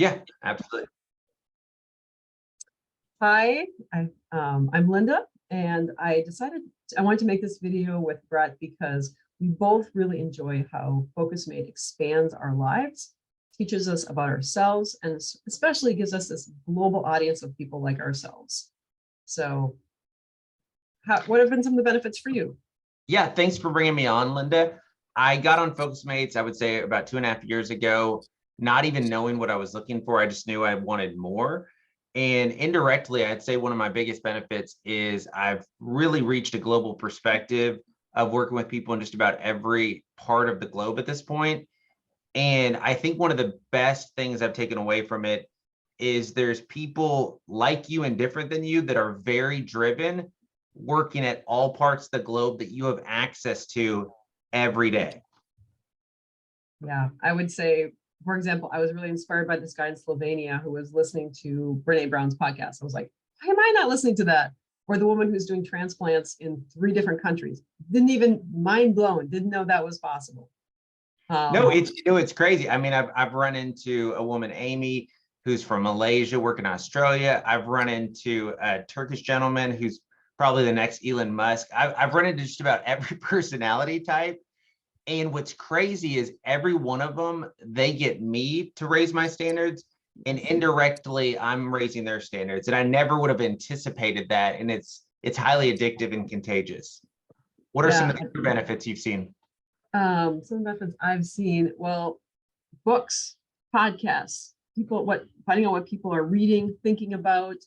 Yeah, absolutely. Hi, I'm Linda, and I decided I wanted to make this video with Brett because we both really enjoy how FocusMate expands our lives, teaches us about ourselves, and especially gives us this global audience of people like ourselves. So what have been some of the benefits for you? Yeah, thanks for bringing me on, Linda. I got on FocusMates, I would say about 2.5 years ago, not even knowing what I was looking for. I just knew I wanted more. And indirectly, I'd say one of my biggest benefits is I've really reached a global perspective of working with people in just about every part of the globe at this point. And I think one of the best things I've taken away from it is there's people like you and different than you that are very driven, working at all parts of the globe that you have access to every day. Yeah, I would say, for example, I was really inspired by this guy in Slovenia who was listening to Brene Brown's podcast. I was like, why am I not listening to that? Or the woman who's doing transplants in 3 different countries. Didn't even, mind blown, didn't know that was possible. No, it's crazy. I mean, I've run into a woman, Amy, who's from Malaysia, working in Australia. I've run into a Turkish gentleman who's probably the next Elon Musk. I've run into just about every personality type. And what's crazy is every one of them, they get me to raise my standards, and indirectly I'm raising their standards. And I never would have anticipated that. And it's highly addictive and contagious. What are some of the other benefits you've seen? Some methods I've seen, well, books, podcasts, finding out what people are reading, thinking about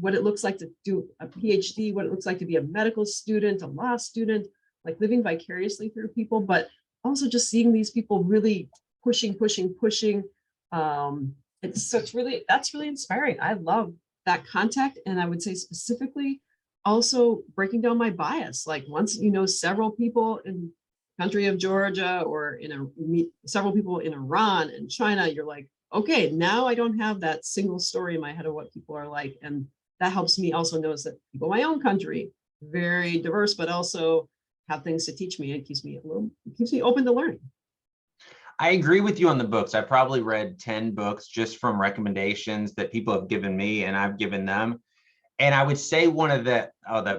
what it looks like to do a PhD, what it looks like to be a medical student, a law student, like living vicariously through people, but also just seeing these people really pushing. That's really inspiring. I love that contact. And I would say specifically also breaking down my bias. Like once you know several people in country of Georgia or meet several people in Iran and China, you're like, okay, now I don't have that single story in my head of what people are like. And that helps me also notice that people in my own country, very diverse, but also have things to teach me. It keeps me open to learning. I agree with you on the books. I probably read 10 books just from recommendations that people have given me and I've given them. And I would say that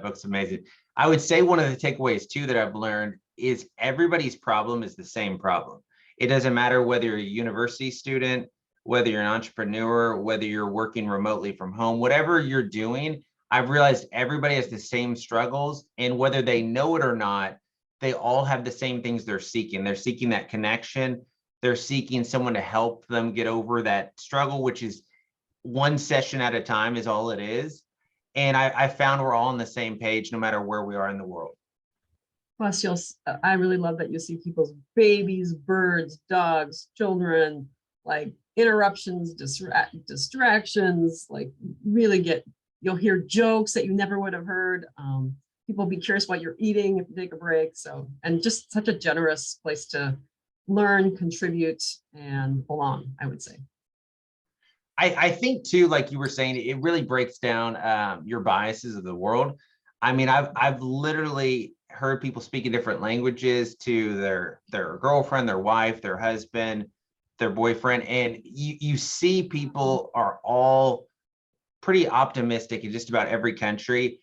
book's amazing. I would say one of the takeaways too that I've learned is everybody's problem is the same problem. It doesn't matter whether you're a university student, whether you're an entrepreneur, whether you're working remotely from home, whatever you're doing, I've realized everybody has the same struggles, and whether they know it or not, they all have the same things they're seeking. They're seeking that connection. They're seeking someone to help them get over that struggle, which is one session at a time is all it is. And I found we're all on the same page, no matter where we are in the world. Plus, I really love that you see people's babies, birds, dogs, children, like interruptions, distractions, like really you'll hear jokes that you never would have heard. People be curious what you're eating if you take a break. So, and just such a generous place to learn, contribute, and belong, I would say. I think too, like you were saying, it really breaks down your biases of the world. I mean, I've literally heard people speaking different languages to their girlfriend, their wife, their husband, their boyfriend, and you see people are all pretty optimistic in just about every country.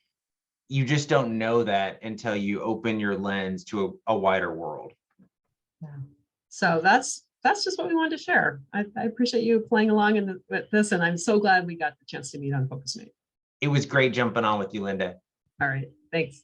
You just don't know that until you open your lens to a wider world. Yeah. So that's just what we wanted to share. I appreciate you playing along with this, and I'm so glad we got the chance to meet on FocusMate. It was great jumping on with you, Linda. All right, thanks.